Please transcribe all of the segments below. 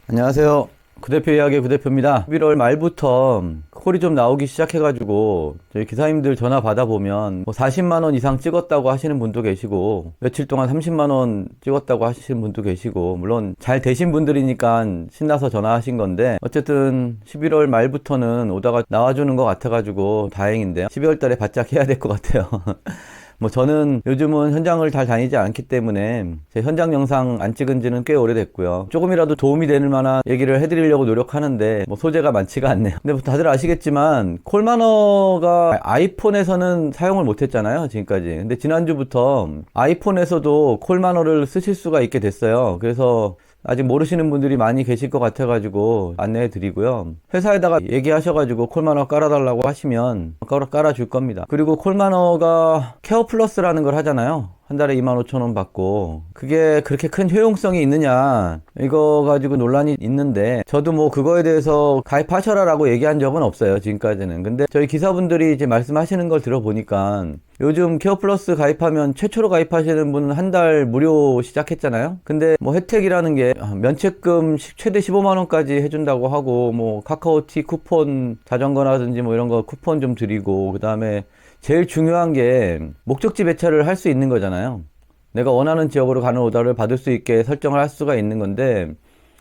안녕하세요. 구대표 이야기의 구대표입니다. 11월 말부터 콜이 좀 나오기 시작해가지고 저희 기사님들 전화 받아보면 뭐 40만원 이상 찍었다고 하시는 분도 계시고 며칠 동안 30만원 찍었다고 하시는 분도 계시고 물론 잘 되신 분들이니까 신나서 전화하신 건데 어쨌든 11월 말부터는 오다가 나와주는 것 같아가지고 다행인데요. 12월 달에 바짝 해야 될 것 같아요. 뭐 저는 요즘은 현장을 잘 다니지 않기 때문에 제 현장 영상 안 찍은 지는 꽤 오래됐고요. 조금이라도 도움이 되는 만한 얘기를 해드리려고 노력하는데 뭐 소재가 많지가 않네요. 근데 뭐 다들 아시겠지만 콜마너가 아이폰에서는 사용을 못했잖아요, 지금까지. 근데 지난주부터 아이폰에서도 콜마너를 쓰실 수가 있게 됐어요. 그래서 아직 모르시는 분들이 많이 계실 것 같아가지고 안내해 드리고요. 회사에다가 얘기하셔가지고 콜마너 깔아달라고 하시면 깔아줄 겁니다. 그리고 콜마너가 케어 플러스라는 걸 하잖아요. 한 달에 25,000원 받고 그게 그렇게 큰 효용성이 있느냐 이거 가지고 논란이 있는데 저도 뭐 그거에 대해서 가입하셔라 라고 얘기한 적은 없어요, 지금까지는. 근데 저희 기사분들이 이제 말씀하시는 걸 들어보니까 요즘 케어 플러스 가입하면 최초로 가입하시는 분은 한 달 무료 시작했잖아요. 근데 뭐 혜택이라는 게 면책금 최대 15만원까지 해준다고 하고 뭐 카카오티 쿠폰 자전거라든지 뭐 이런 거 쿠폰 좀 드리고 그 다음에 제일 중요한 게 목적지 배차를 할 수 있는 거잖아요. 내가 원하는 지역으로 가는 오더를 받을 수 있게 설정을 할 수가 있는 건데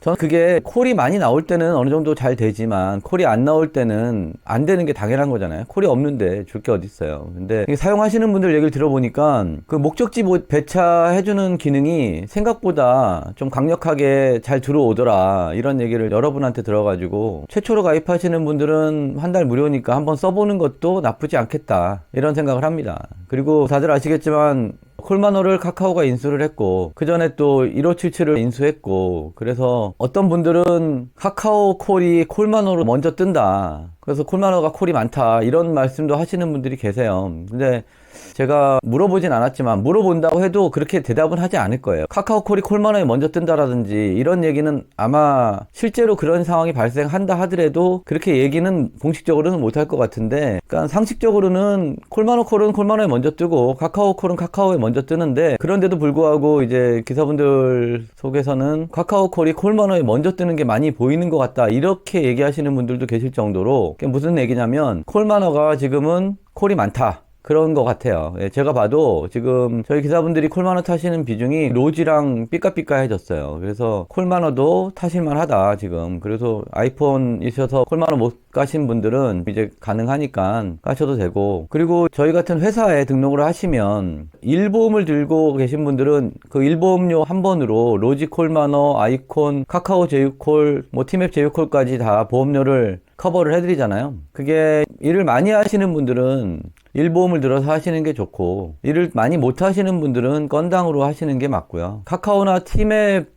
저는 그게 콜이 많이 나올 때는 어느 정도 잘 되지만 콜이 안 나올 때는 안 되는 게 당연한 거잖아요. 콜이 없는데 줄 게 어디 있어요. 근데 사용하시는 분들 얘기를 들어보니까 그 목적지 배차해주는 기능이 생각보다 좀 강력하게 잘 들어오더라 이런 얘기를 여러분한테 들어가지고 최초로 가입하시는 분들은 한 달 무료니까 한번 써보는 것도 나쁘지 않겠다 이런 생각을 합니다. 그리고 다들 아시겠지만 콜마너를 카카오가 인수를 했고 그 전에 또 1577을 인수했고 그래서 어떤 분들은 카카오 콜이 콜마너로 먼저 뜬다, 그래서 콜마너가 콜이 많다 이런 말씀도 하시는 분들이 계세요. 근데 제가 물어보진 않았지만 물어본다고 해도 그렇게 대답은 하지 않을 거예요. 카카오콜이 콜마너에 먼저 뜬다라든지 이런 얘기는 아마 실제로 그런 상황이 발생한다 하더라도 그렇게 얘기는 공식적으로는 못할 것 같은데, 그러니까 상식적으로는 콜마너 콜은 콜마너에 먼저 뜨고 카카오 콜은 카카오에 먼저 뜨는데 그런데도 불구하고 이제 기사분들 속에서는 카카오 콜이 콜마너에 먼저 뜨는 게 많이 보이는 것 같다 이렇게 얘기하시는 분들도 계실 정도로 무슨 얘기냐면 콜마너가 지금은 콜이 많다 그런 것 같아요. 예, 제가 봐도 지금 저희 기사분들이 콜마너 타시는 비중이 로지랑 삐까삐까해졌어요. 그래서 콜마너도 타실만 하다 지금. 그래서 아이폰 있어서 콜마너 못 가신 분들은 이제 가능하니까 가셔도 되고, 그리고 저희 같은 회사에 등록을 하시면 일보험을 들고 계신 분들은 그 일보험료 한 번으로 로지 콜마너, 아이콘, 카카오 제휴콜, 뭐 티맵 제휴콜까지 다 보험료를 커버를 해드리잖아요. 그게 일을 많이 하시는 분들은 일보험을 들어서 하시는 게 좋고 일을 많이 못 하시는 분들은 건당으로 하시는 게 맞고요. 카카오나 티맵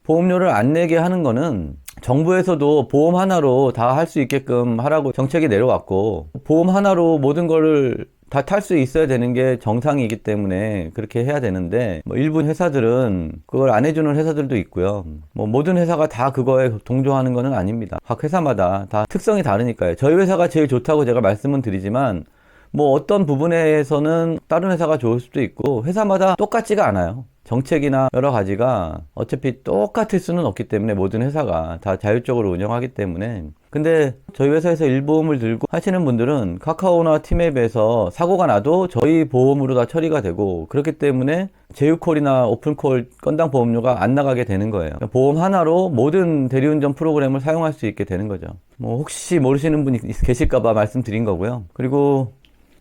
보험료를 안 내게 하는 거는 정부에서도 보험 하나로 다 할 수 있게끔 하라고 정책이 내려왔고 보험 하나로 모든 거를 다 탈 수 있어야 되는 게 정상이기 때문에 그렇게 해야 되는데 뭐 일부 회사들은 그걸 안 해주는 회사들도 있고요. 뭐 모든 회사가 다 그거에 동조하는 거는 아닙니다. 각 회사마다 다 특성이 다르니까요. 저희 회사가 제일 좋다고 제가 말씀은 드리지만 뭐 어떤 부분에서는 다른 회사가 좋을 수도 있고 회사마다 똑같지가 않아요. 정책이나 여러 가지가 어차피 똑같을 수는 없기 때문에 모든 회사가 다 자율적으로 운영하기 때문에. 근데 저희 회사에서 일보험을 들고 하시는 분들은 카카오나 티맵에서 사고가 나도 저희 보험으로 다 처리가 되고 그렇기 때문에 제휴콜이나 오픈콜 건당 보험료가 안 나가게 되는 거예요. 보험 하나로 모든 대리운전 프로그램을 사용할 수 있게 되는 거죠. 뭐 혹시 모르시는 분이 계실까봐 말씀드린 거고요. 그리고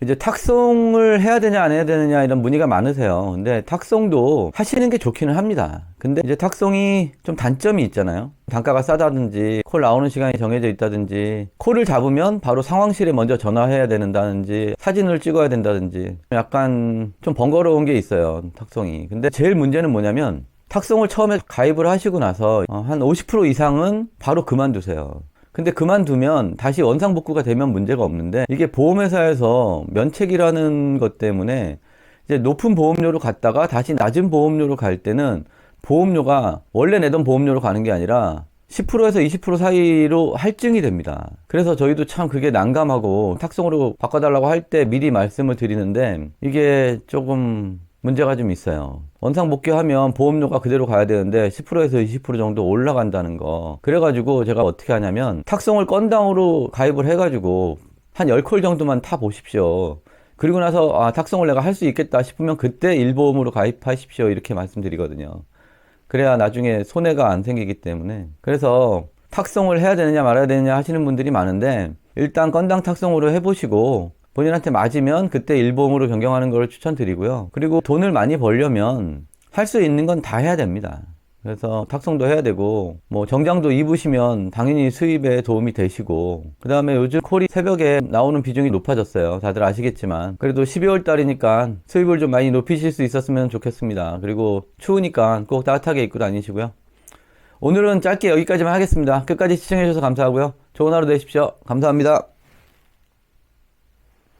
이제 탁송을 해야 되냐 안 해야 되느냐 이런 문의가 많으세요. 근데 탁송도 하시는 게 좋기는 합니다. 근데 이제 탁송이 좀 단점이 있잖아요. 단가가 싸다든지 콜 나오는 시간이 정해져 있다든지 콜을 잡으면 바로 상황실에 먼저 전화해야 된다든지 사진을 찍어야 된다든지 약간 좀 번거로운 게 있어요, 탁송이. 근데 제일 문제는 뭐냐면 탁송을 처음에 가입을 하시고 나서 한 50% 이상은 바로 그만두세요. 근데 그만두면 다시 원상복구가 되면 문제가 없는데 이게 보험회사에서 면책이라는 것 때문에 이제 높은 보험료로 갔다가 다시 낮은 보험료로 갈 때는 보험료가 원래 내던 보험료로 가는 게 아니라 10%에서 20% 사이로 할증이 됩니다. 그래서 저희도 참 그게 난감하고 탁송으로 바꿔달라고 할 때 미리 말씀을 드리는데 이게 조금 문제가 좀 있어요. 원상 복귀하면 보험료가 그대로 가야 되는데 10%에서 20% 정도 올라간다는 거. 그래가지고 제가 어떻게 하냐면 탁송을 건당으로 가입을 해가지고 한 10콜 정도만 타 보십시오. 그리고 나서 탁송을 내가 할 수 있겠다 싶으면 그때 일보험으로 가입하십시오. 이렇게 말씀드리거든요. 그래야 나중에 손해가 안 생기기 때문에. 그래서 탁송을 해야 되느냐 말아야 되느냐 하시는 분들이 많은데 일단 건당 탁송으로 해보시고 본인한테 맞으면 그때 일보험으로 변경하는 걸 추천드리고요. 그리고 돈을 많이 벌려면 할 수 있는 건 다 해야 됩니다. 그래서 탁송도 해야 되고 뭐 정장도 입으시면 당연히 수입에 도움이 되시고, 그 다음에 요즘 콜이 새벽에 나오는 비중이 높아졌어요. 다들 아시겠지만 그래도 12월 달이니까 수입을 좀 많이 높이실 수 있었으면 좋겠습니다. 그리고 추우니까 꼭 따뜻하게 입고 다니시고요. 오늘은 짧게 여기까지만 하겠습니다. 끝까지 시청해주셔서 감사하고요. 좋은 하루 되십시오. 감사합니다.